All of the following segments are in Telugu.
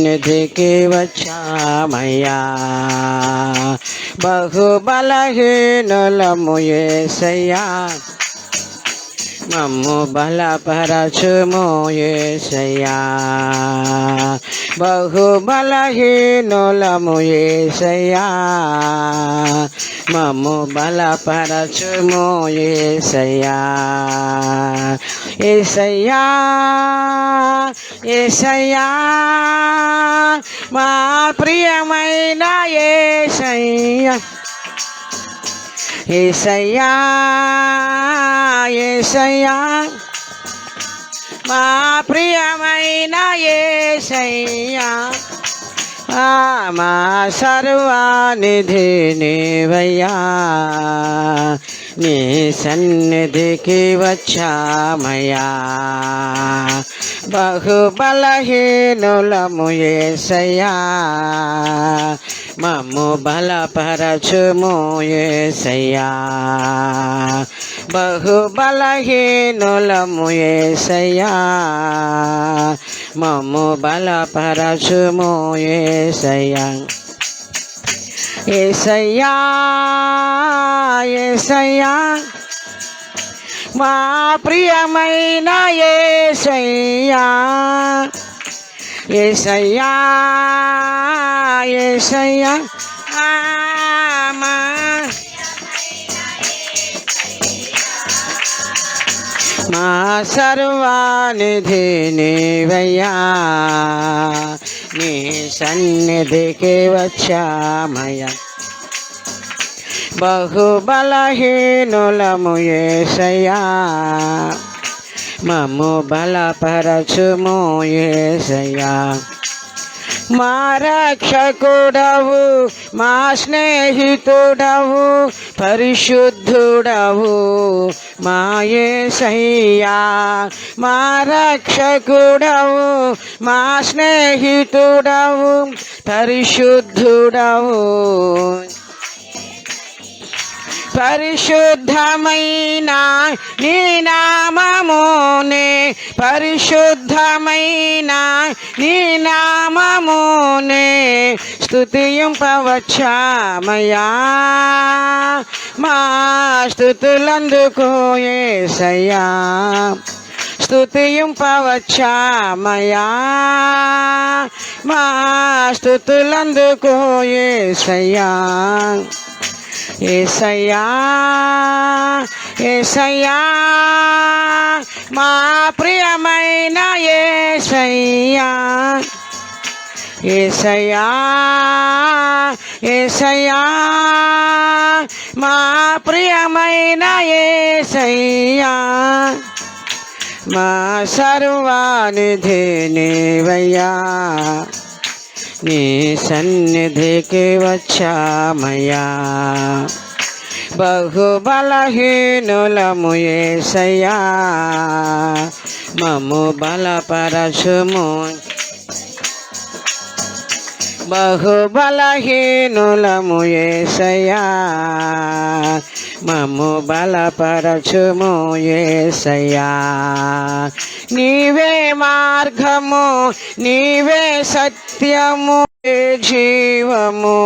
నిధికి వచ్చామయ్యా బహు బలహీనులము యేసయ్యా మమ్ము బలపరచుము యేసయ్యా బహు బలహీనులము యేసయ్యా మమ్ము బలపరచుము యేసయ్యా యేసయ్యా యేసయ్యా మా ప్రియమైన యేసయ్యా యేసయ్యా యేసయ్యా మా ప్రియమైన యేసయ్యా మా సర్వానిధి నీవయ్యా నీ సన్నిధికి వచ్చామయ్యా బహు బలహీనులము యేసయ్యా మమ్ము బలపరచుము యేసయ్యా బహు బలహీనులము యేసయ్యా మమ్ము బలపరచుము యేసయ్యా యేసయ్యా యేసయ్యా మా ప్రియమైన యేసయ్యా యేసయ్యా యేసయ్యా మా సర్వానిధి నీవయ్యా నీ సన్నిధికి వచ్చామయ్యా బహు బలహీనులము యేసయ్యా మమ్ము బలపరచుము యేసయ్యా మా రక్షకుడవు మా స్నేహితుడవు పరిశుద్ధుడవు మా యేసయ్యా మా రక్షకుడవు మా స్నేహితుడవు పరిశుద్ధుడవు పరిశుద్ధమైన నీ నామమునే పరిశుద్ధమైన నీ నామమునే స్తుతింపవచ్చామయ్యా మా స్తుతులందుకో యేసయ్యా స్తుతింపవచ్చామయ్యా మా స్తుతులందుకో యేసయ్యా యేసయ్యా యేసయ్యా మా ప్రియమైన యేసయ్యా యేసయ్యా యేసయ్యా మా ప్రియమైన యేసయ్యా మా సర్వానిధి నీవయ్యా నీ సన్నిధికి వచ్చామయ్యా బహు బలహీనులము యేసయ్యా మమ్ము బలపరచుము బహు బలహీనులము యేసయ్యా మమ్ము బలపరచుము యేసయ్యా నీవే మార్గము నీవే సత్యము జీవము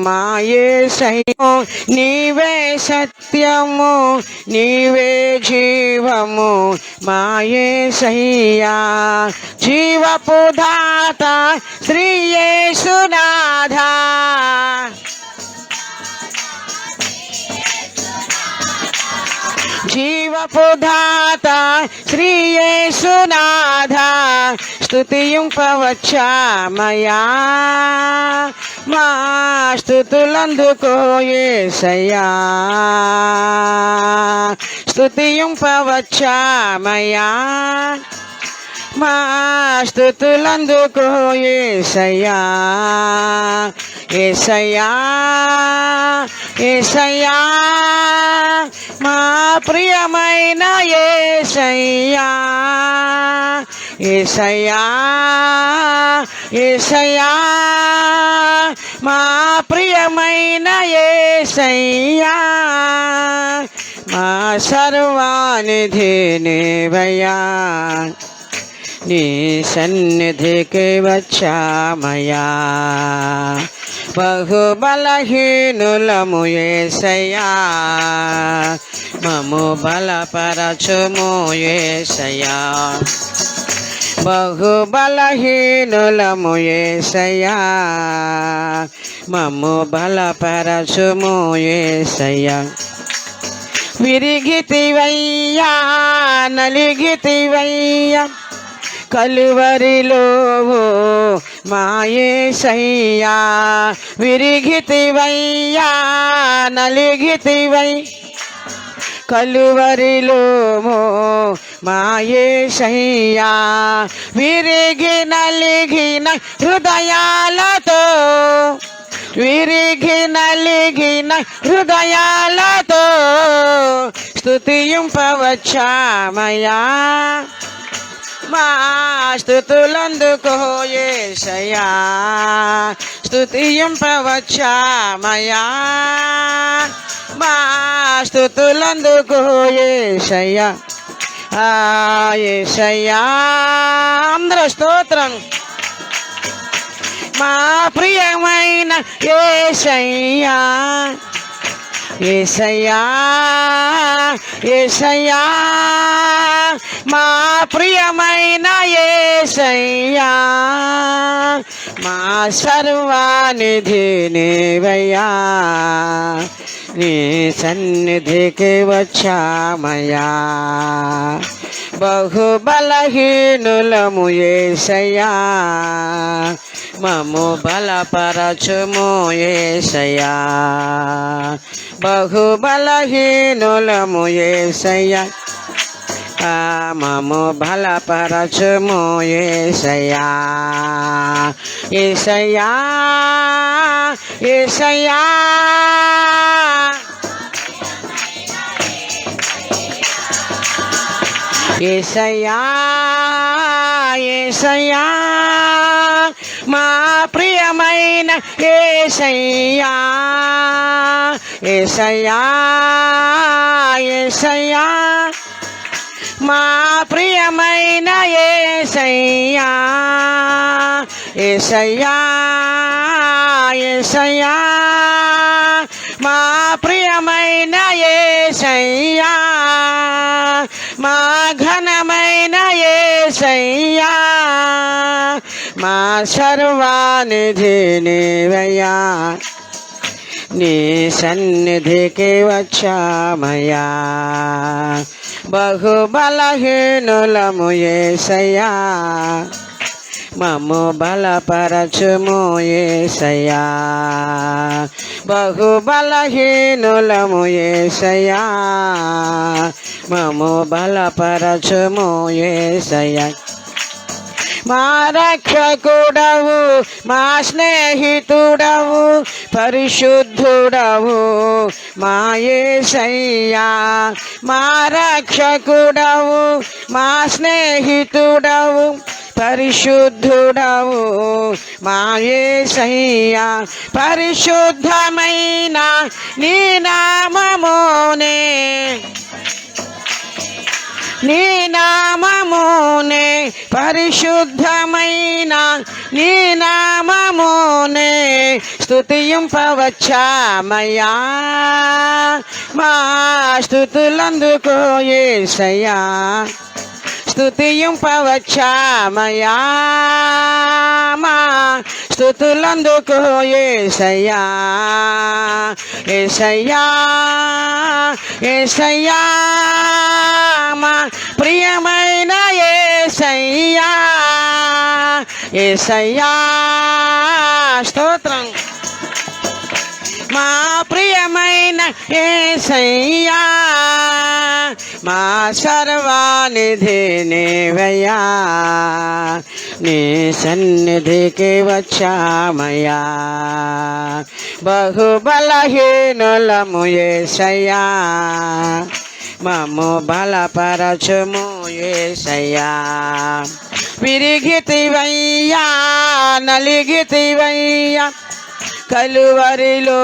మా యేసయ్యా నీవే సత్యము నీవే జీవము మా యేసయ్యా జీవపు దాత శ్రీ యేసునాథా జీవపు దాత శ్రీ యేసునాథా స్తుతింపవచ్చామయ్యా మా స్తుతులందుకో యేసయ్యా స్తుతింపవచ్చామయ్యా మా స్తుతులందుకో యేసయ్యా యేసయ్యా యేసయ్యా మా ప్రియమైన యేసయ్యా యేసయ్యా యేసయ్యా మా ప్రియమైన యేసయ్యా మా సర్వానిధి నీవయ్యా నీ సన్నిధికి వచ్చామయ్యా బహు బలహీనులము యేసయ్యా మమ్ము బలపరచుము యేసయ్యా బహు బలహీనులము యేసయ్యా మమ్ము బలపరచుము యేసయ్యా విరిగితివయ్యా నలిగితివయ్యా కలువరిలో మా యేసయ్యా విరిగితివయ్యా నలిగితివై కలువరిలో మా యేసయ్యా విరిగి నలిగిన హృదయాలతో విరిగి నలిగిన హృదయాలతో స్తుతింపవచ్చామయ్యా మా స్తుతులందుకో యేసయ్యా స్తుతింపవచ్చామయ్యా మా స్తుతులందుకో యేసయ్యా యేసయ్యా అందరూ స్తోత్రం మా ప్రియమైన యేసయ్యా యేసయ్యా యేసయ్యా మా ప్రియమైన యేసయ్యా మా సర్వానిధి నీవయ్యా నీ సన్నిధికి వచ్చామయ్యా బహు బలహీనులము యేసయ్యా మమ్ము బలపరచుము యేసయ్యా బహు బలహీనులము యేసయ్యా మమ్ము బలపరచుము యేసయ్యా యేసయ్యా యేసయ్యా యేసయ్యా యేసయ్యా మా ప్రియమైన యేసయ్యా యేసయ్యా యేసయ్యా మా ప్రియమైన యేసయ్యా యేసయ్యా యేసయ్యా మా ప్రియమైన యేసయ్యా మా ఘనమైన యేసయ్యా మా సర్వానిధి నీవయ్యా నీ సన్నిధికి వచ్చామయ్యా బహు బలహీనులము యేసయ్యా మమ్ము బలపరచుము యేసయ్యా బహు బలహీనులము యేసయ్యా మమ్ము బలపరచుము యేసయ్యా మా రక్షకుడవు మా స్నేహితుడవు పరిశుద్ధుడవు మా యేసయ్యా మా రక్షకుడవు మా స్నేహితుడవు పరిశుద్ధుడవు మా యేసయ్యా పరిశుద్ధమైన నీ నామమునే నీ నామమునే పరిశుద్ధమైన నీ నామమునే స్తుతింపవచ్చామయ్యా మా స్తుతులందుకో యేసయ్యా స్తుతింపవచ్చామయ్యా మా స్తుతులందుకో యేసయ్యా యేసయ్యా యేసయ్యా మా ప్రియమైన యేసయ్యా యేసయ్యా స్తోత్రం మా ప్రియమైన యేసయ్యా మా సర్వానిధి నీవయ్యా నీ సన్నిధికి వచ్చామయ్యా బహు బలహీనులము యేసయ్యా మమ్ము బలపరచుము యేసయ్యా విరిగితివయ్యా నలిగితివయ్యా కలువరిలో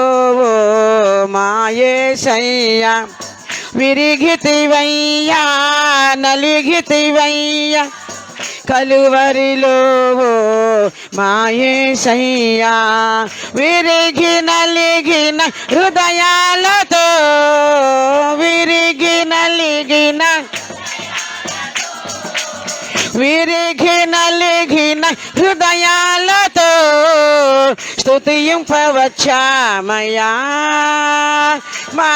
మా యేసయ్యా విరిగితివయ్యా నలిగితివయ్యా కలువరిలో మా యేసయ్యా విరిగి నలిగిన హృదయాలతో విరిగి నలిగిన హృదయాలతో స్తుతింపవచ్చామయ్యా మా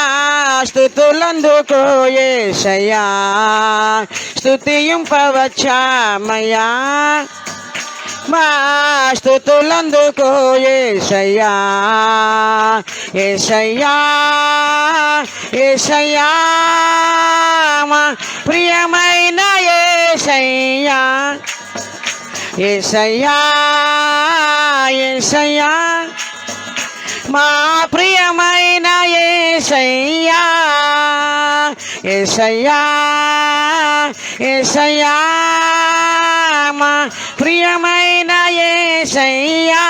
స్తుతులందుకో యేసయ్యా స్తుతింపవచ్చామయ్యా మా స్తుతులందుకో యేసయ్యా యేసయ్యా యేసయ్యా మా ప్రియమైన యేసయ్యా యేసయ్యా యేసయ్యా మా ప్రియమైన యేసయ్యా యేసయ్యా యేసయ్యా మా ప్రియమైన యేసయ్యా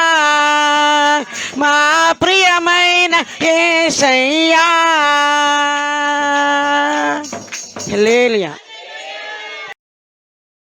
మా ప్రియమైన యేసయ్యా హల్లెలూయా.